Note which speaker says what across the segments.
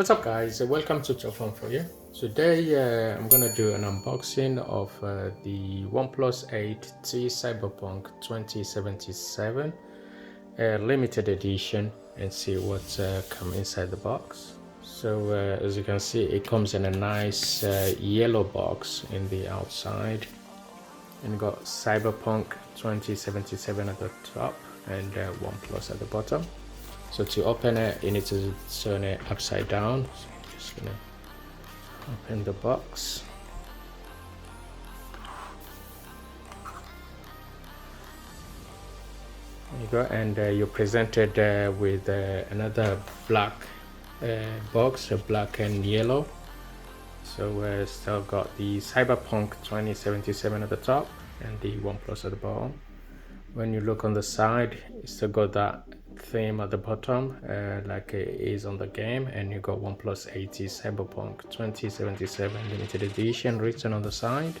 Speaker 1: What's up guys, welcome to CyberPunk for you. Today I'm gonna do an unboxing of the Oneplus 8T CyberPunk 2077 limited edition and see what's come inside the box. So as you can see, it comes in a nice yellow box in the outside and got CyberPunk 2077 at the top and Oneplus at the bottom. So to open it, you need to turn it upside down. So I'm just gonna open the box. There you go, and you're presented with another black box, black and yellow. So still got the CyberPunk 2077 at the top and the Oneplus at the bottom. When you look on the side, it's still got that theme at the bottom like it is on the game, and you got Oneplus 8T CyberPunk 2077 limited edition written on the side,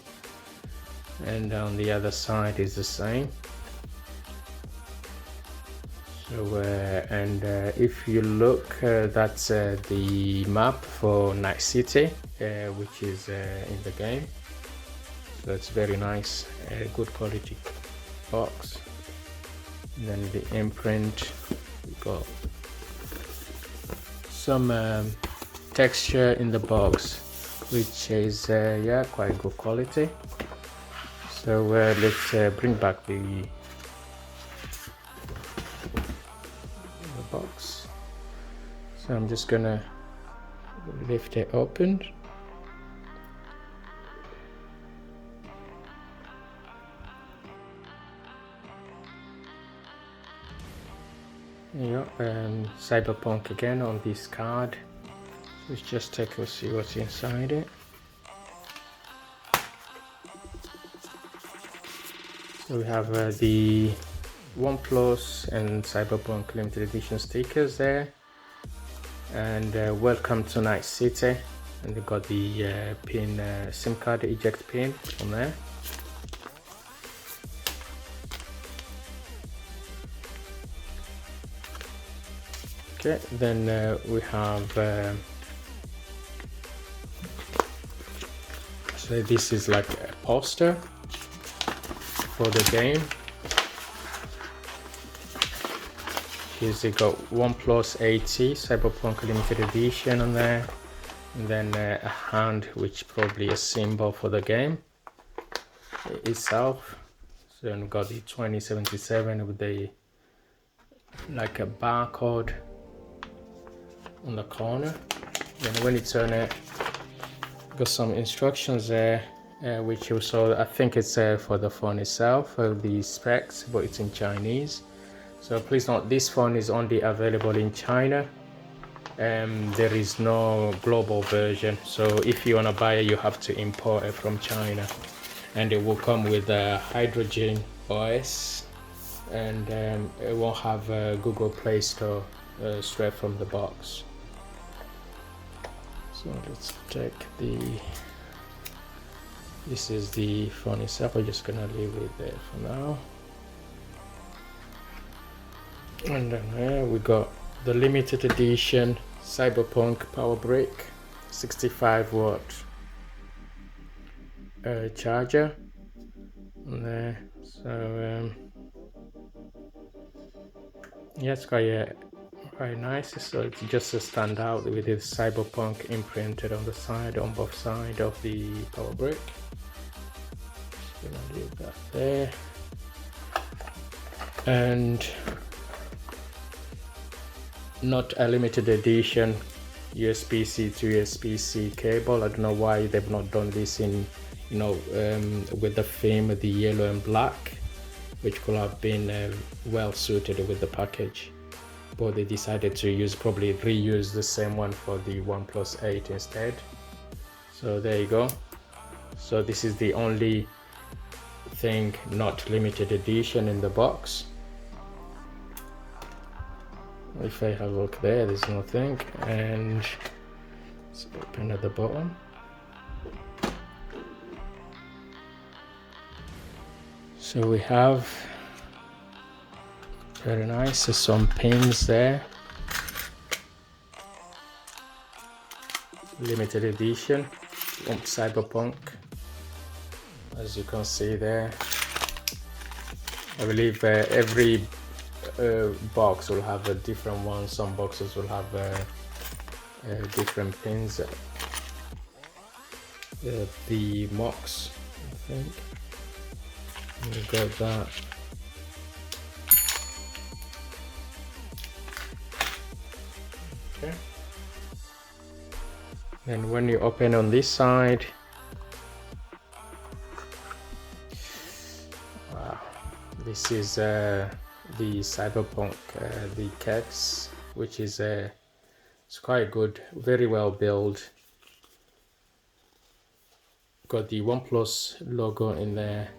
Speaker 1: and on the other side is the same. So if you look, that's the map for Night City, which is in the game. So it's very nice, good quality box. And then the imprint, we got some texture in the box, which is yeah, quite good quality. So let's bring back the box. So I'm just gonna lift it open. Yeah, CyberPunk again on this card. Let's just take a see what's inside it. So we have the Oneplus and CyberPunk limited edition stickers there, and welcome to Night City, and we got the pin, SIM card eject pin on there. Okay, then we have so this is like a poster for the game. Here's it got Oneplus 8T CyberPunk limited edition on there, and then a hand, which probably a symbol for the game itself. So then we got the 2077 with the like a barcode on the corner. Then when you turn it, got some instructions there, which you saw. I think it's for the phone itself, the specs, but it's in Chinese. So please note, this phone is only available in China. There is no global version, so if you want to buy it, you have to import it from China, and it will come with a Hydrogen OS, and it won't have Google Playstore straight from the box. So let's take this is the phone itself. I'm just gonna leave it there for now. And then we got the limited edition CyberPunk power brick, 65-watt charger on there. So yeah, it's quite nice. So it's just a stand out with the CyberPunk imprinted on the side, on both sides of the power brick. Just gonna leave that there. And not a limited edition USB-C to USB-C cable. I don't know why they've not done this in, you know, with the theme, the yellow and black, which could have been well suited with the package. But they decided to probably reuse the same one for the Oneplus 8 instead. So there you go. So this is the only thing not limited edition in the box. If I have a look there, there's nothing. And let's open at the bottom. So we have, very nice, some pins there. limited edition on CyberPunk, as you can see there. I believe every box will have a different one. Some boxes will have different pins. The MOX, I think. We got that. Okay. And when you open on this side, wow, this is the CyberPunk, the case, which is it's quite good, very well built. Got the Oneplus logo in there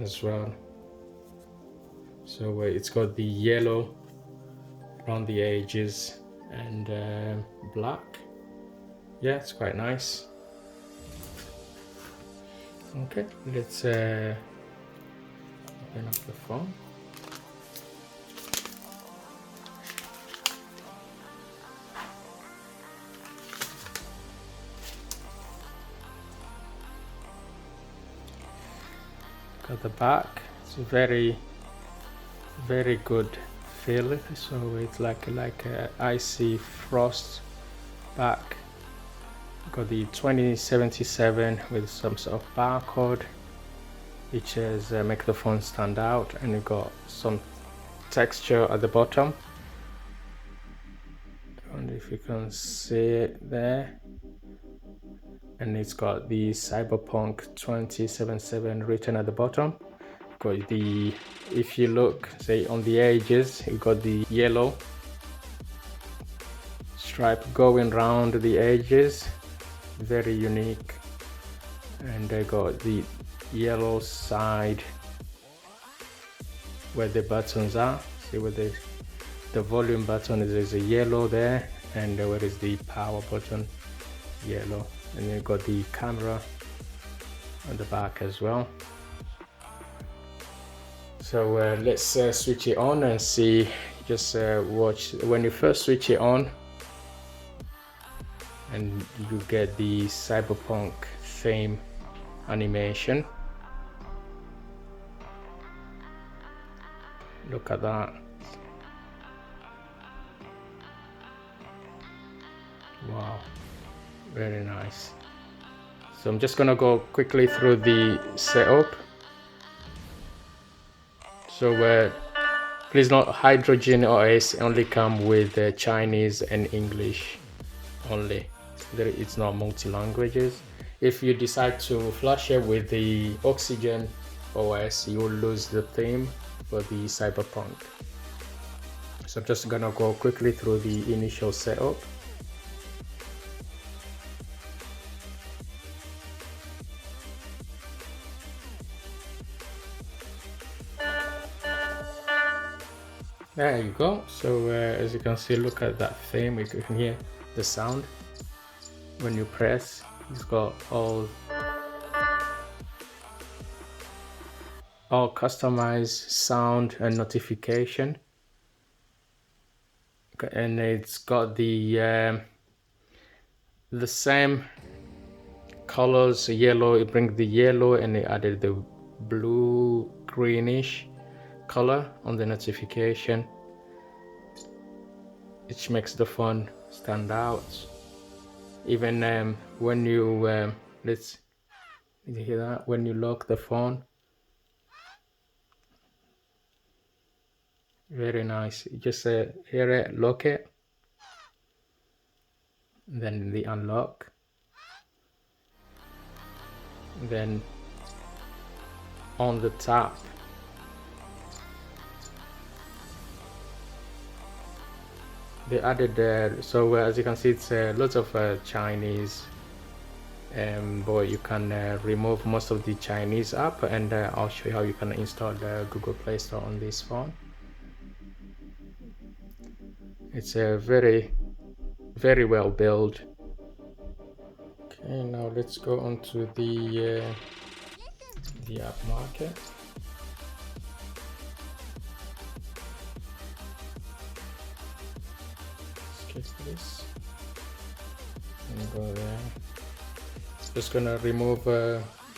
Speaker 1: as well. So it's got the yellow around the edges and black. Yeah, it's quite nice. Okay, let's open up the phone. Got the back. It's very good feel. So it's like a icy frost back. Got the 2077 with some sort of barcode, which is make the phone stand out, and you got some texture at the bottom. I wonder if you can see it there. And it's got the CyberPunk 2077 written at the bottom. Got the, if you look, say on the edges, you got the yellow stripe going round the edges, very unique. And I got the yellow side where the buttons are. See where the volume button is, there's a yellow there, and where is the power button, yellow. And you got the camera on the back as well. So let's switch it on and see. Just watch when you first switch it on, and you get the CyberPunk theme animation. Look at that. Wow, very nice. So I'm just gonna go quickly through the setup. So please note, Hydrogen OS only come with Chinese and English only. It's not multi-languages. If you decide to flash it with the Oxygen OS, you will lose the theme for the CyberPunk. So I'm just gonna go quickly through the initial setup. There you go. So as you can see, look at that theme. You can hear the sound when you press. It's got all customized sound and notification, and it's got the same colors, yellow. It brings the yellow, and they added the blue greenish color on the notification, which makes the phone stand out. Even when you let's you hear that when you lock the phone, very nice. You just hear it, lock it, then the unlock, then on the top they added so as you can see, it's lots of Chinese, but you can remove most of the Chinese app, and I'll show you how you can install the Google Playstore on this phone. It's a very well built. Okay, now let's go on to the app market. Skip this. and go there. Just gonna remove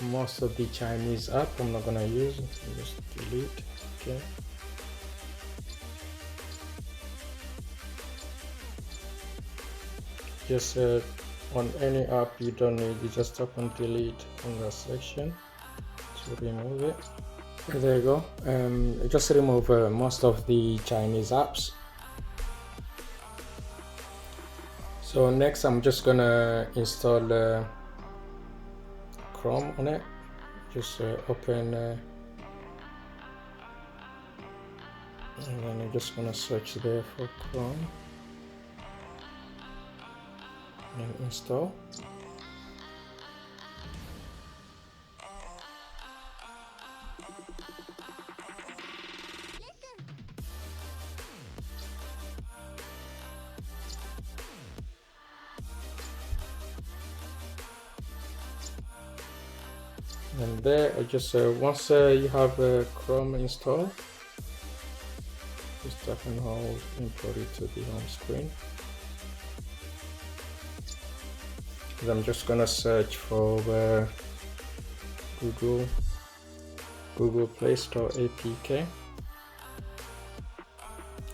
Speaker 1: most of the Chinese app I'm not gonna use. Just delete. Okay. Just on any app you don't need, you just tap on delete on that section to remove it. There you go. Just remove most of the Chinese apps. So next I'm just gonna install Chrome on it. Just open and then I'm just gonna search there for Chrome and install. And there, I just once you have Chrome installed, just tap and hold, import it to the home screen. And I'm just gonna search for Google Playstore APK,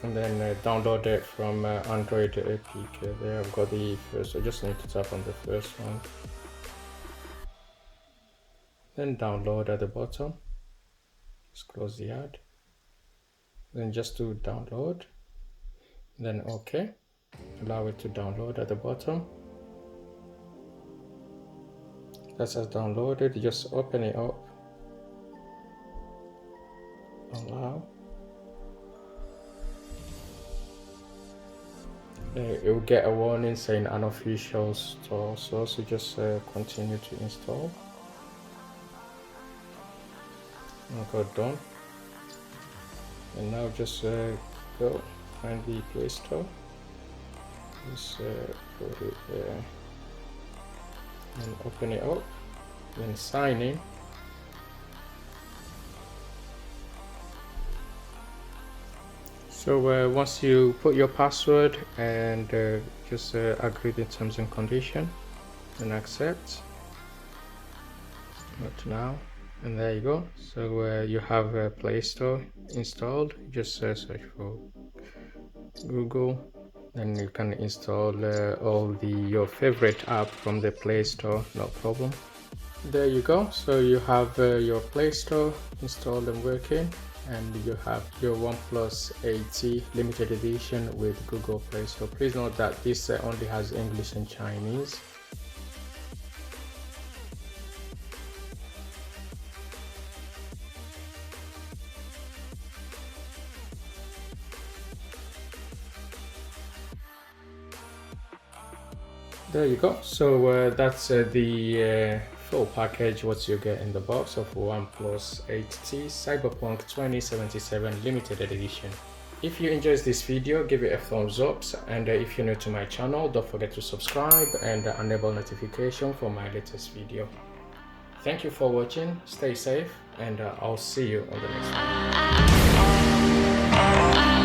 Speaker 1: and then download it from Android APK. There, I've got the first. I just need to tap on the first one. Then download at the bottom. Just close the ad. Then just to download. Then OK. Allow it to download at the bottom. That says downloaded. Just open it up. Allow. It will get a warning saying unofficial store. So just continue to install. I'll go done, and now just go find the Play Store, just put it there and open it up, then sign in. So once you put your password and just agree the terms and condition and accept. Not now. And there you go. So you have a Play Store installed. Just search for Google, and you can install all your favorite app from the Play Store, no problem. There you go. So you have your Play Store installed and working, and you have your Oneplus 80 limited edition with Google Play Store. Please note that this only has English and Chinese. There you go. So that's the full package, what you get in the box of Oneplus 8T CyberPunk 2077 limited edition. If you enjoyed this video, give it a thumbs up, and if you're new to my channel, don't forget to subscribe and enable notification for my latest video. Thank you for watching, stay safe, and I'll see you on the next one.